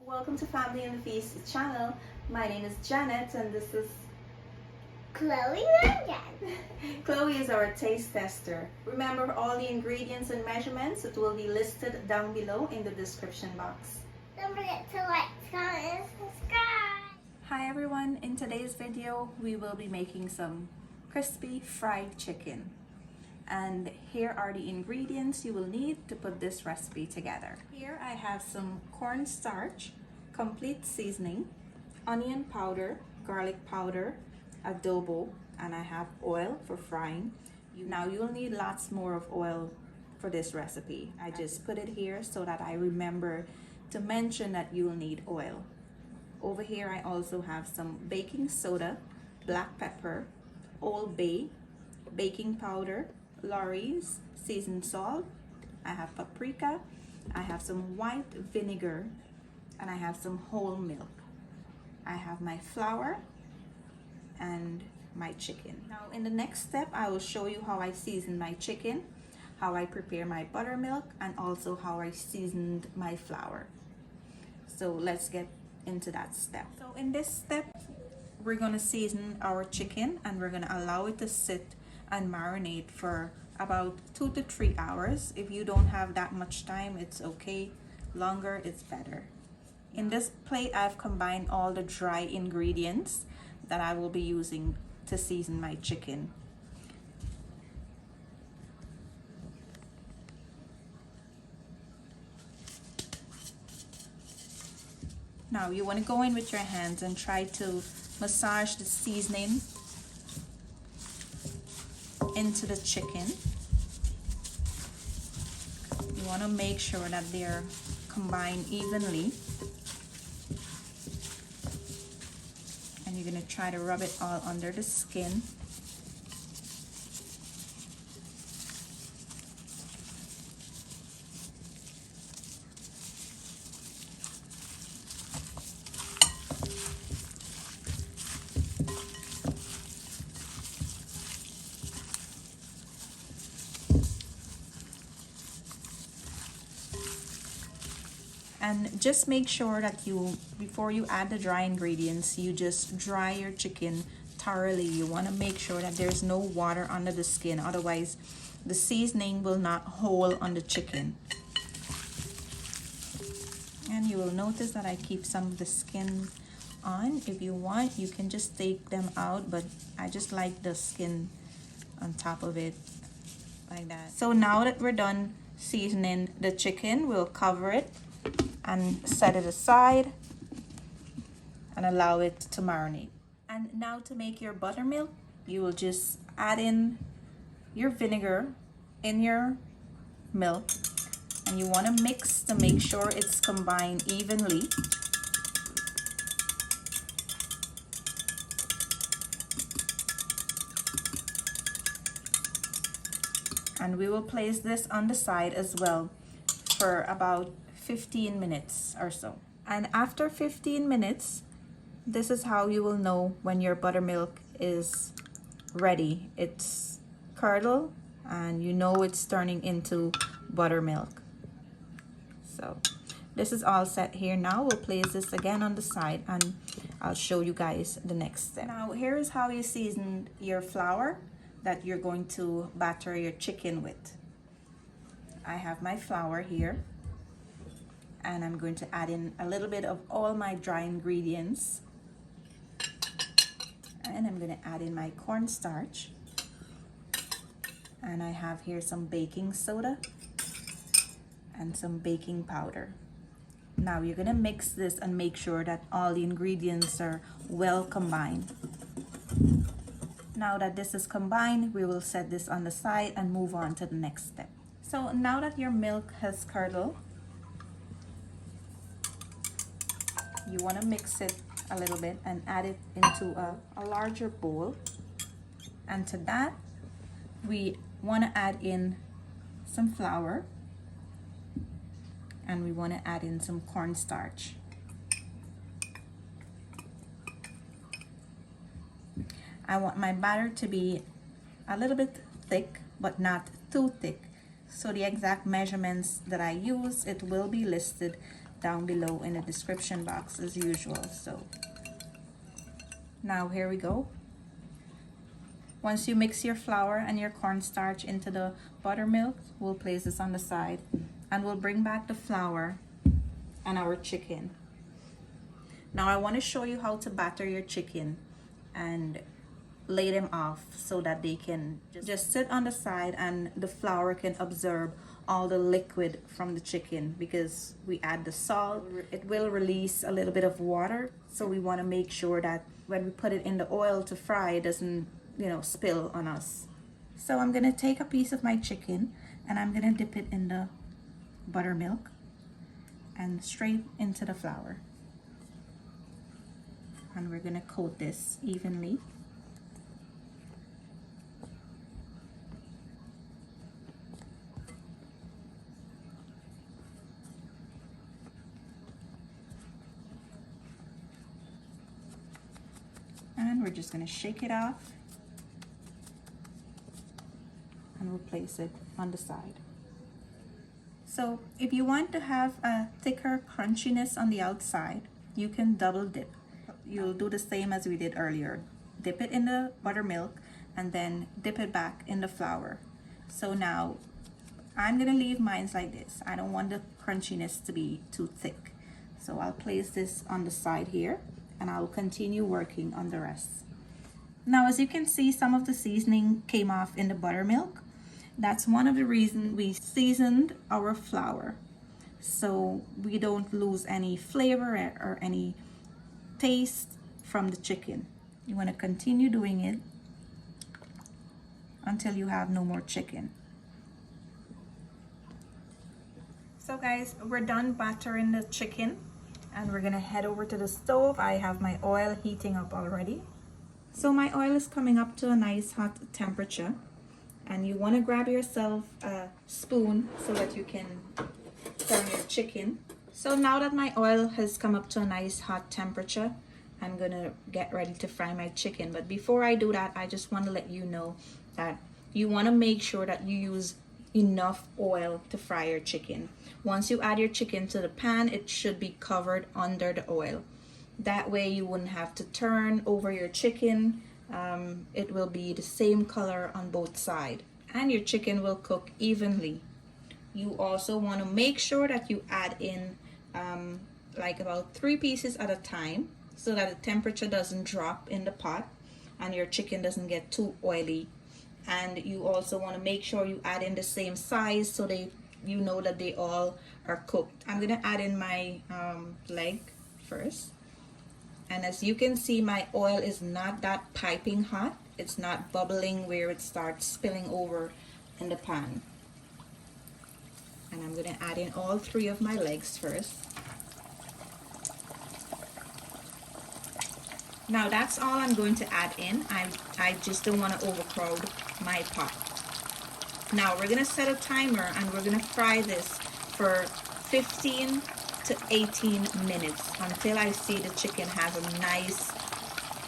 Welcome to Family and the Feast channel. My name is Janet and this is Chloe again. Chloe is our taste tester. Remember all the ingredients and measurements, it will be listed down below in the description box. Don't forget to like, comment, and subscribe. Hi everyone, in today's video we will be making some crispy fried chicken. And here are the ingredients you will need to put this recipe together. Here I have some cornstarch, complete seasoning, onion powder, garlic powder, adobo, and I have oil for frying. Now you'll need lots more of oil for this recipe. I just put it here so that I remember to mention that you'll need oil. Over here I also have some baking soda, black pepper, Old Bay, baking powder, Lawry's seasoned salt, I have paprika, I have some white vinegar, and I have some whole milk. I have my flour and my chicken. Now in the next step I will show you how I season my chicken, how I prepare my buttermilk, and also how I seasoned my flour. So let's get into that step. So in this step we're going to season our chicken and we're going to allow it to sit and marinate for about 2 to 3 hours. If you don't have that much time, it's okay. Longer is better. In this plate I've combined all the dry ingredients that I will be using to season my chicken. Now you want to go in with your hands and try to massage the seasoning into the chicken. You want to make sure that they're combined evenly, and you're going to try to rub it all under the skin. And just make sure that before you add the dry ingredients, you just dry your chicken thoroughly. You want to make sure that there's no water under the skin, otherwise the seasoning will not hold on the chicken. And you will notice that I keep some of the skin on. If you want, you can just take them out, but I just like the skin on top of it like that. So now that we're done seasoning the chicken, we'll cover it and set it aside and allow it to marinate. And now to make your buttermilk, you will just add in your vinegar in your milk, and you want to mix to make sure it's combined evenly. And we will place this on the side as well for about 15 minutes or so. And after 15 minutes, this is how you will know when your buttermilk is ready. It's curdled and you know it's turning into buttermilk. So this is all set here. Now we'll place this again on the side and I'll show you guys the next step. Now here is how you season your flour that you're going to batter your chicken with. I have my flour here, and I'm going to add in a little bit of all my dry ingredients, and I'm going to add in my cornstarch, and I have here some baking soda and some baking powder. Now you're going to mix this and make sure that all the ingredients are well combined. Now that this is combined, we will set this on the side and move on to the next step. So now that your milk has curdled, you want to mix it a little bit and add it into a larger bowl. And to that, we want to add in some flour, and we want to add in some cornstarch. I want my batter to be a little bit thick, but not too thick. So the exact measurements that I use, it will be listed down below in the description box as usual. So now here we go. Once you mix your flour and your cornstarch into the buttermilk, we'll place this on the side and we'll bring back the flour and our chicken. Now I want to show you how to batter your chicken and lay them off so that they can just sit on the side and the flour can absorb all the liquid from the chicken, because we add the salt, it will release a little bit of water. So we want to make sure that when we put it in the oil to fry, it doesn't, you know, spill on us. So I'm gonna take a piece of my chicken and I'm gonna dip it in the buttermilk and straight into the flour. And we're gonna coat this evenly. And we're just gonna shake it off and we'll place it on the side. So if you want to have a thicker crunchiness on the outside, you can double dip. You'll do the same as we did earlier. Dip it in the buttermilk and then dip it back in the flour. So now I'm gonna leave mine like this. I don't want the crunchiness to be too thick. So I'll place this on the side here and I'll continue working on the rest. Now as you can see, some of the seasoning came off in the buttermilk. That's one of the reasons we seasoned our flour, so we don't lose any flavor or any taste from the chicken. You want to continue doing it until you have no more chicken. So guys, we're done battering the chicken and we're gonna head over to the stove. I have my oil heating up already. So my oil is coming up to a nice hot temperature, and you want to grab yourself a spoon so that you can turn your chicken. So now that my oil has come up to a nice hot temperature, I'm gonna get ready to fry my chicken. But before I do that, I just want to let you know that you want to make sure that you use enough oil to fry your chicken. Once you add your chicken to the pan, it should be covered under the oil. That way you wouldn't have to turn over your chicken. It will be the same color on both sides and your chicken will cook evenly. You also want to make sure that you add in like about 3 pieces at a time so that the temperature doesn't drop in the pot and your chicken doesn't get too oily. And you also want to make sure you add in the same size so you know that they all are cooked. I'm gonna add in my leg first. And as you can see, my oil is not that piping hot. It's not bubbling where it starts spilling over in the pan. And I'm gonna add in all 3 of my legs first. Now that's all I'm going to add in. I just don't want to overcrowd my pot. Now we're gonna set a timer and we're gonna fry this for 15 to 18 minutes until I see the chicken has a nice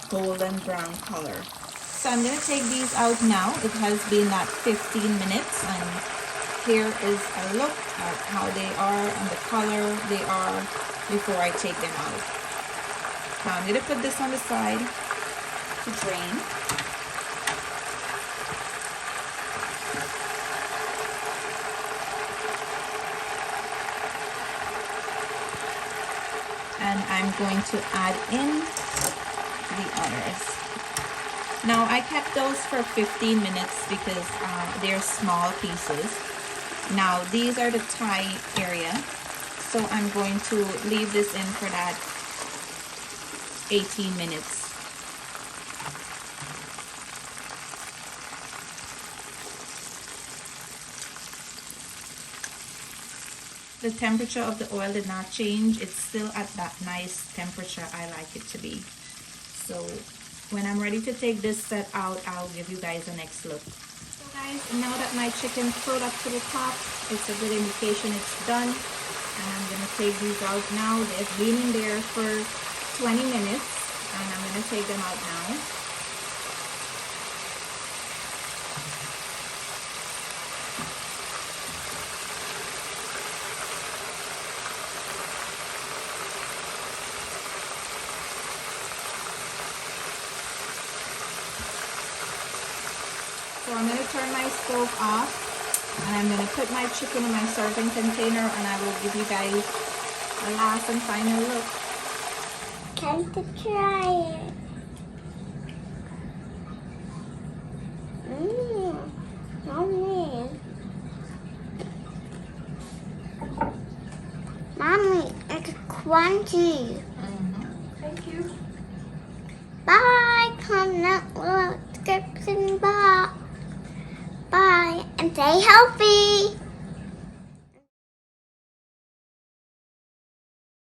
golden brown color. So I'm gonna take these out now. It has been that 15 minutes and here is a look at how they are and the color they are before I take them out. Now I'm gonna put this on the side to drain. And I'm going to add in the others. Now I kept those for 15 minutes because they're small pieces. Now these are the thigh area, so I'm going to leave this in for that 18 minutes. The temperature of the oil did not change. It's still at that nice temperature I like it to be. So when I'm ready to take this set out, I'll give you guys a next look. So guys, now that my chicken filled up to the top, it's a good indication it's done. And I'm gonna take these out now. They've been in there for 20 minutes and I'm gonna take them out now. So I'm going to turn my stove off and I'm going to put my chicken in my serving container and I will give you guys a last and final look. Time to try it. Mommy. Mommy, it's crunchy. Thank you. Bye. Comment, description box. Bye. And stay healthy.